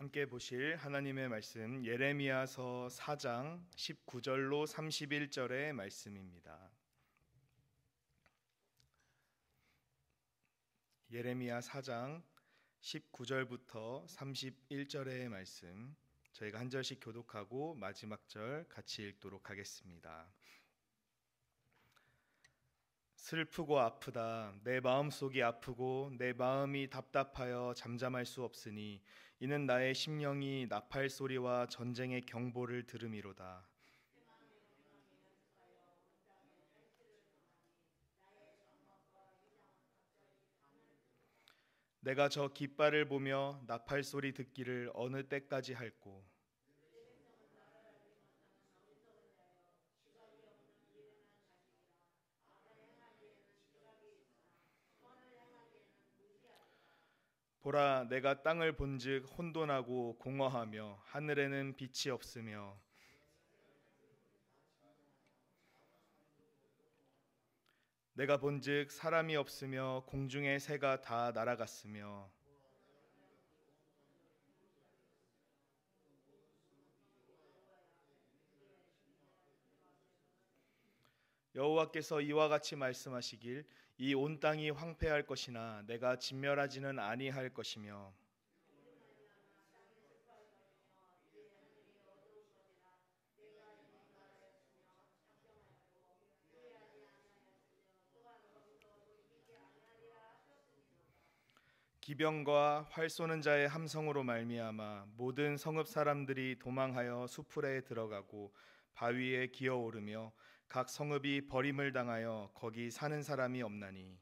함께 보실 하나님의 말씀 예레미야서 4장 19절로 31절의 말씀입니다. 예레미야 4장 19절부터 31절의 말씀, 저희가 한 절씩 교독하고 마지막 절 같이 읽도록 하겠습니다. 슬프고 아프다. 내 마음속이 아프고 내 마음이 답답하여 잠잠할 수 없으니 이는 나의 심령이 나팔 소리와 전쟁의 경보를 들음이로다. 내가 저 깃발을 보며 나팔 소리 듣기를 어느 때까지 할꼬. 보라, 내가 땅을 본즉 혼돈하고 공허하며 하늘에는 빛이 없으며 내가 본즉 사람이 없으며 공중의 새가 다 날아갔으며 여호와께서 이와 같이 말씀하시길 이 온 땅이 황폐할 것이나 내가 진멸하지는 아니할 것이며 기병과 활 쏘는 자의 함성으로 말미암아 모든 성읍 사람들이 도망하여 수풀에 들어가고 바위에 기어오르며 각 성읍이 버림을 당하여 거기 사는 사람이 없나니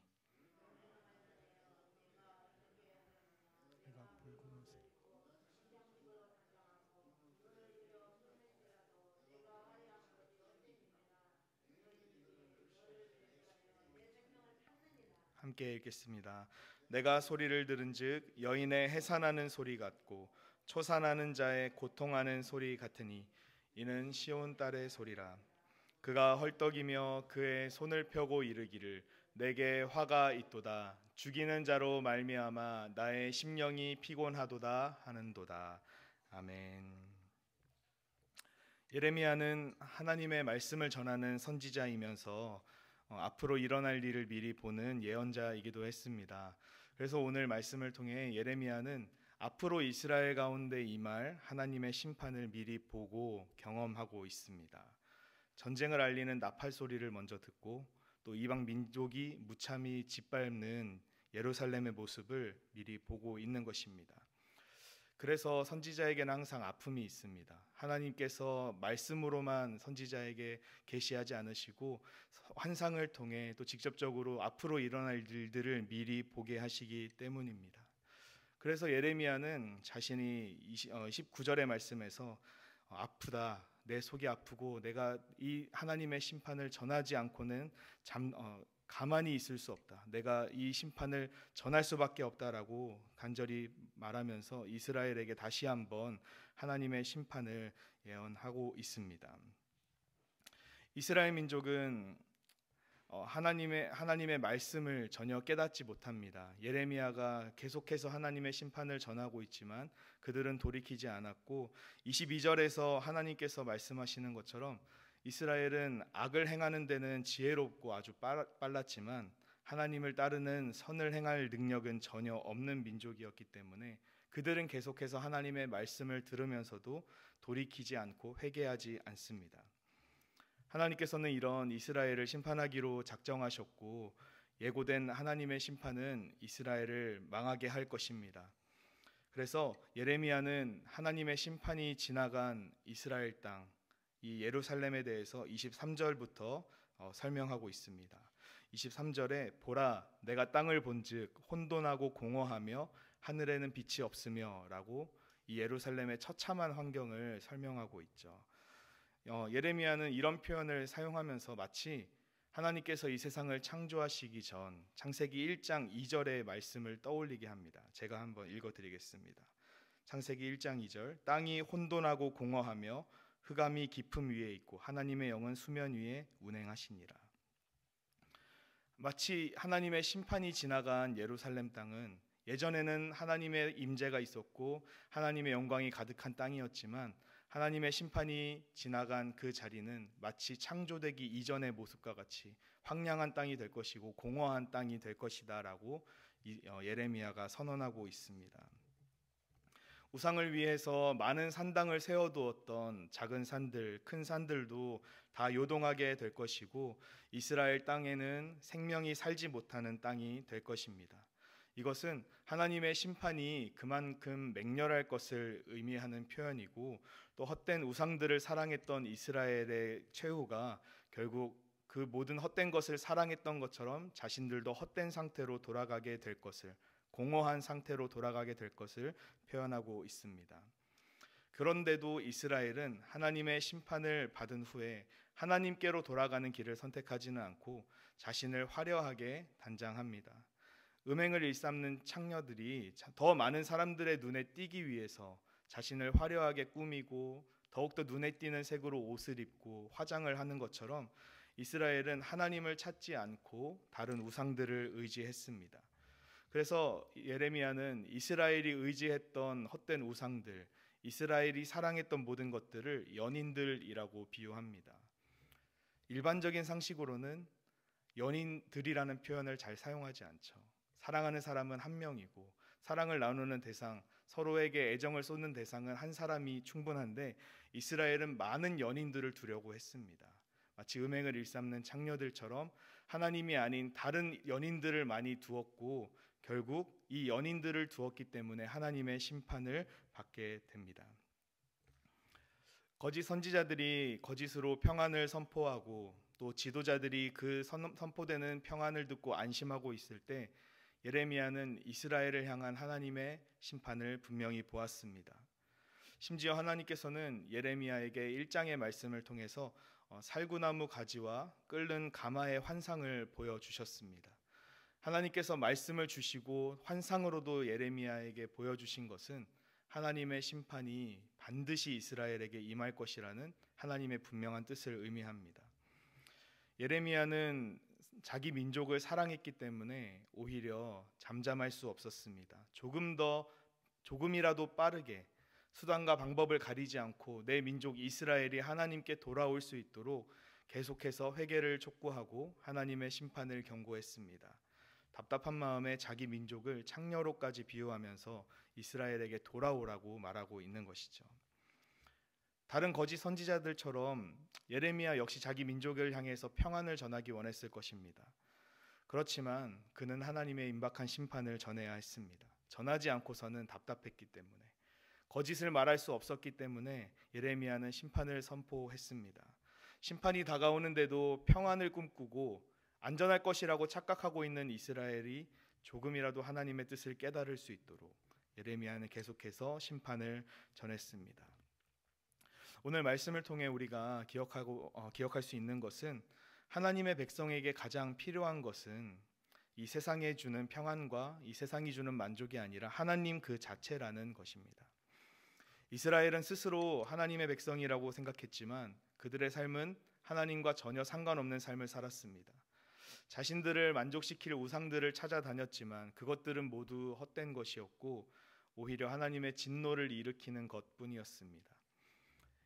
함께 읽겠습니다. 내가 소리를 들은즉 여인의 해산하는 소리 같고 초산하는 자의 고통하는 소리 같으니 이는 시온 딸의 소리라. 그가 헐떡이며 그의 손을 펴고 이르기를 내게 화가 있도다. 죽이는 자로 말미암아 나의 심령이 피곤하도다 하는도다. 아멘. 예레미야는 하나님의 말씀을 전하는 선지자이면서 앞으로 일어날 일을 미리 보는 예언자이기도 했습니다. 그래서 오늘 말씀을 통해 예레미야는 앞으로 이스라엘 가운데 임할 하나님의 심판을 미리 보고 경험하고 있습니다. 전쟁을 알리는 나팔 소리를 먼저 듣고 또 이방 민족이 무참히 짓밟는 예루살렘의 모습을 미리 보고 있는 것입니다. 그래서 선지자에게는 항상 아픔이 있습니다. 하나님께서 말씀으로만 선지자에게 계시하지 않으시고 환상을 통해 또 직접적으로 앞으로 일어날 일들을 미리 보게 하시기 때문입니다. 그래서 예레미야는 자신이 19절의 말씀에서 아프다, 내 속이 아프고 내가 이 하나님의 심판을 전하지 않고는 가만히 있을 수 없다. 내가 이 심판을 전할 수밖에 없다라고 간절히 말하면서 이스라엘에게 다시 한번 하나님의 심판을 예언하고 있습니다. 이스라엘 민족은 하나님의 말씀을 전혀 깨닫지 못합니다. 예레미야가 계속해서 하나님의 심판을 전하고 있지만 그들은 돌이키지 않았고 22절에서 하나님께서 말씀하시는 것처럼 이스라엘은 악을 행하는 데는 지혜롭고 아주 빨랐지만 하나님을 따르는 선을 행할 능력은 전혀 없는 민족이었기 때문에 그들은 계속해서 하나님의 말씀을 들으면서도 돌이키지 않고 회개하지 않습니다. 하나님께서는 이런 이스라엘을 심판하기로 작정하셨고 예고된 하나님의 심판은 이스라엘을 망하게 할 것입니다. 그래서 예레미야는 하나님의 심판이 지나간 이스라엘 땅, 이 예루살렘에 대해서 23절부터 설명하고 있습니다. 23절에 보라, 내가 땅을 본즉 혼돈하고 공허하며 하늘에는 빛이 없으며 라고 이 예루살렘의 처참한 환경을 설명하고 있죠. 예레미야는 이런 표현을 사용하면서 마치 하나님께서 이 세상을 창조하시기 전 창세기 1장 2절의 말씀을 떠올리게 합니다. 제가 한번 읽어드리겠습니다. 창세기 1장 2절 땅이 혼돈하고 공허하며 흑암이 깊음 위에 있고 하나님의 영은 수면 위에 운행하시니라. 마치 하나님의 심판이 지나간 예루살렘 땅은 예전에는 하나님의 임재가 있었고 하나님의 영광이 가득한 땅이었지만 하나님의 심판이 지나간 그 자리는 마치 창조되기 이전의 모습과 같이 황량한 땅이 될 것이고 공허한 땅이 될 것이다라고 예레미야가 선언하고 있습니다. 우상을 위해서 많은 산당을 세워두었던 작은 산들, 큰 산들도 다 요동하게 될 것이고 이스라엘 땅에는 생명이 살지 못하는 땅이 될 것입니다. 이것은 하나님의 심판이 그만큼 맹렬할 것을 의미하는 표현이고 또 헛된 우상들을 사랑했던 이스라엘의 최후가 결국 그 모든 헛된 것을 사랑했던 것처럼 자신들도 헛된 상태로 돌아가게 될 것을, 공허한 상태로 돌아가게 될 것을 표현하고 있습니다. 그런데도 이스라엘은 하나님의 심판을 받은 후에 하나님께로 돌아가는 길을 선택하지는 않고 자신을 화려하게 단장합니다. 음행을 일삼는 창녀들이 더 많은 사람들의 눈에 띄기 위해서 자신을 화려하게 꾸미고 더욱더 눈에 띄는 색으로 옷을 입고 화장을 하는 것처럼 이스라엘은 하나님을 찾지 않고 다른 우상들을 의지했습니다. 그래서 예레미야는 이스라엘이 의지했던 헛된 우상들, 이스라엘이 사랑했던 모든 것들을 연인들이라고 비유합니다. 일반적인 상식으로는 연인들이라는 표현을 잘 사용하지 않죠. 사랑하는 사람은 한 명이고 사랑을 나누는 대상, 서로에게 애정을 쏟는 대상은 한 사람이 충분한데 이스라엘은 많은 연인들을 두려고 했습니다. 마치 음행을 일삼는 창녀들처럼 하나님이 아닌 다른 연인들을 많이 두었고 결국 이 연인들을 두었기 때문에 하나님의 심판을 받게 됩니다. 거짓 선지자들이 거짓으로 평안을 선포하고 또 지도자들이 그 선포되는 평안을 듣고 안심하고 있을 때 예레미야는 이스라엘을 향한 하나님의 심판을 분명히 보았습니다. 심지어 하나님께서는 예레미야에게 1장의 말씀을 통해서 살구나무 가지와 끓는 가마의 환상을 보여주셨습니다. 하나님께서 말씀을 주시고 환상으로도 예레미야에게 보여주신 것은 하나님의 심판이 반드시 이스라엘에게 임할 것이라는 하나님의 분명한 뜻을 의미합니다. 예레미야는 자기 민족을 사랑했기 때문에 오히려 잠잠할 수 없었습니다. 조금이라도 빠르게 수단과 방법을 가리지 않고 내 민족 이스라엘이 하나님께 돌아올 수 있도록 계속해서 회개를 촉구하고 하나님의 심판을 경고했습니다. 답답한 마음에 자기 민족을 창녀로까지 비유하면서 이스라엘에게 돌아오라고 말하고 있는 것이죠. 다른 거짓 선지자들처럼 예레미야 역시 자기 민족을 향해서 평안을 전하기 원했을 것입니다. 그렇지만 그는 하나님의 임박한 심판을 전해야 했습니다. 전하지 않고서는 답답했기 때문에, 거짓을 말할 수 없었기 때문에 예레미야는 심판을 선포했습니다. 심판이 다가오는데도 평안을 꿈꾸고 안전할 것이라고 착각하고 있는 이스라엘이 조금이라도 하나님의 뜻을 깨달을 수 있도록 예레미야는 계속해서 심판을 전했습니다. 오늘 말씀을 통해 우리가 기억할 수 있는 것은 하나님의 백성에게 가장 필요한 것은 이 세상에 주는 평안과 이 세상이 주는 만족이 아니라 하나님 그 자체라는 것입니다. 이스라엘은 스스로 하나님의 백성이라고 생각했지만 그들의 삶은 하나님과 전혀 상관없는 삶을 살았습니다. 자신들을 만족시킬 우상들을 찾아다녔지만 그것들은 모두 헛된 것이었고 오히려 하나님의 진노를 일으키는 것뿐이었습니다.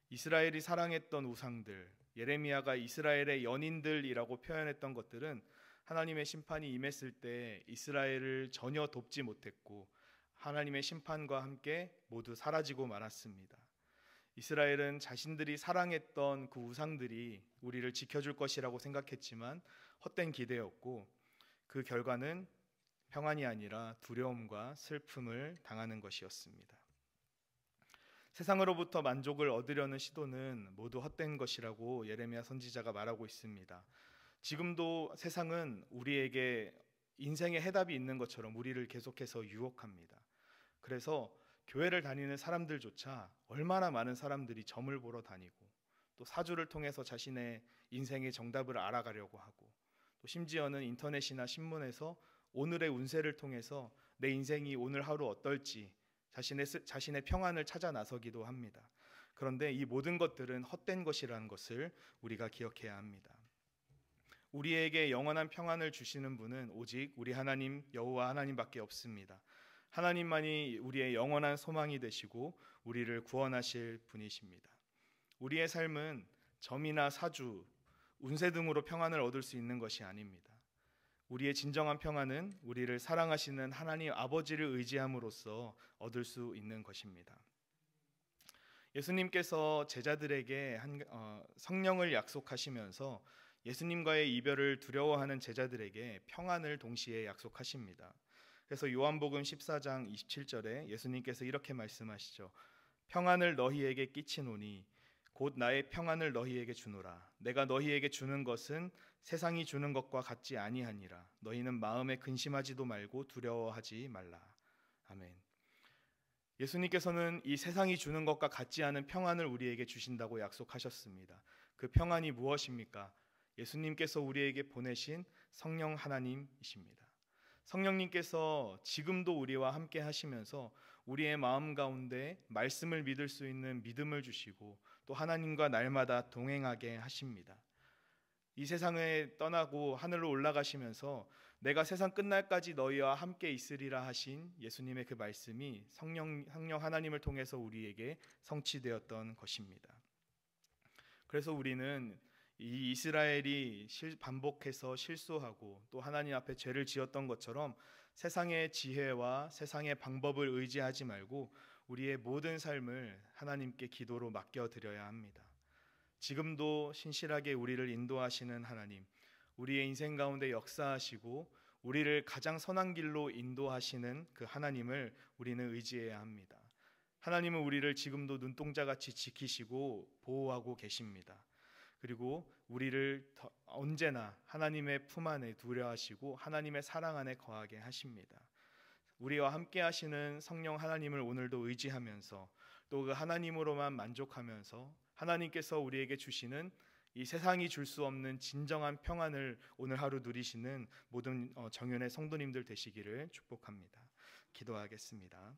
이스라엘이 사랑했던 우상들, 예레미야가 이스라엘의 연인들이라고 표현했던 것들은 하나님의 심판이 임했을 때 이스라엘을 전혀 돕지 못했고 하나님의 심판과 함께 모두 사라지고 말았습니다. 이스라엘은 자신들이 사랑했던 그 우상들이 우리를 지켜줄 것이라고 생각했지만 헛된 기대였고 그 결과는 평안이 아니라 두려움과 슬픔을 당하는 것이었습니다. 세상으로부터 만족을 얻으려는 시도는 모두 헛된 것이라고 예레미야 선지자가 말하고 있습니다. 지금도 세상은 우리에게 인생의 해답이 있는 것처럼 우리를 계속해서 유혹합니다. 그래서 교회를 다니는 사람들조차 얼마나 많은 사람들이 점을 보러 다니고 또 사주를 통해서 자신의 인생의 정답을 알아가려고 하고 또 심지어는 인터넷이나 신문에서 오늘의 운세를 통해서 내 인생이 오늘 하루 어떨지 자신의 평안을 찾아 나서기도 합니다. 그런데 이 모든 것들은 헛된 것이라는 것을 우리가 기억해야 합니다. 우리에게 영원한 평안을 주시는 분은 오직 우리 하나님 여호와 하나님밖에 없습니다. 하나님만이 우리의 영원한 소망이 되시고 우리를 구원하실 분이십니다. 우리의 삶은 점이나 사주, 운세 등으로 평안을 얻을 수 있는 것이 아닙니다. 우리의 진정한 평안은 우리를 사랑하시는 하나님 아버지를 의지함으로써 얻을 수 있는 것입니다. 예수님께서 제자들에게 성령을 약속하시면서 예수님과의 이별을 두려워하는 제자들에게 평안을 동시에 약속하십니다. 그래서 요한복음 14장 27절에 예수님께서 이렇게 말씀하시죠. 평안을 너희에게 끼치노니 곧 나의 평안을 너희에게 주노라. 내가 너희에게 주는 것은 세상이 주는 것과 같지 아니하니라. 너희는 마음에 근심하지도 말고 두려워하지 말라. 아멘. 예수님께서는 이 세상이 주는 것과 같지 않은 평안을 우리에게 주신다고 약속하셨습니다. 그 평안이 무엇입니까? 예수님께서 우리에게 보내신 성령 하나님이십니다. 성령님께서 지금도 우리와 함께 하시면서 우리의 마음 가운데 말씀을 믿을 수 있는 믿음을 주시고 또 하나님과 날마다 동행하게 하십니다. 이 세상에 떠나고 하늘로 올라가시면서 내가 세상 끝날까지 너희와 함께 있으리라 하신 예수님의 그 말씀이 성령 하나님을 통해서 우리에게 성취되었던 것입니다. 그래서 우리는 이 이스라엘이 반복해서 실수하고 또 하나님 앞에 죄를 지었던 것처럼 세상의 지혜와 세상의 방법을 의지하지 말고 우리의 모든 삶을 하나님께 기도로 맡겨드려야 합니다. 지금도 신실하게 우리를 인도하시는 하나님, 우리의 인생 가운데 역사하시고 우리를 가장 선한 길로 인도하시는 그 하나님을 우리는 의지해야 합니다. 하나님은 우리를 지금도 눈동자같이 지키시고 보호하고 계십니다. 그리고 우리를 언제나 하나님의 품 안에 두려 하시고 하나님의 사랑 안에 거하게 하십니다. 우리와 함께 하시는 성령 하나님을 오늘도 의지하면서 또 그 하나님으로만 만족하면서 하나님께서 우리에게 주시는 이 세상이 줄 수 없는 진정한 평안을 오늘 하루 누리시는 모든 정연의 성도님들 되시기를 축복합니다. 기도하겠습니다.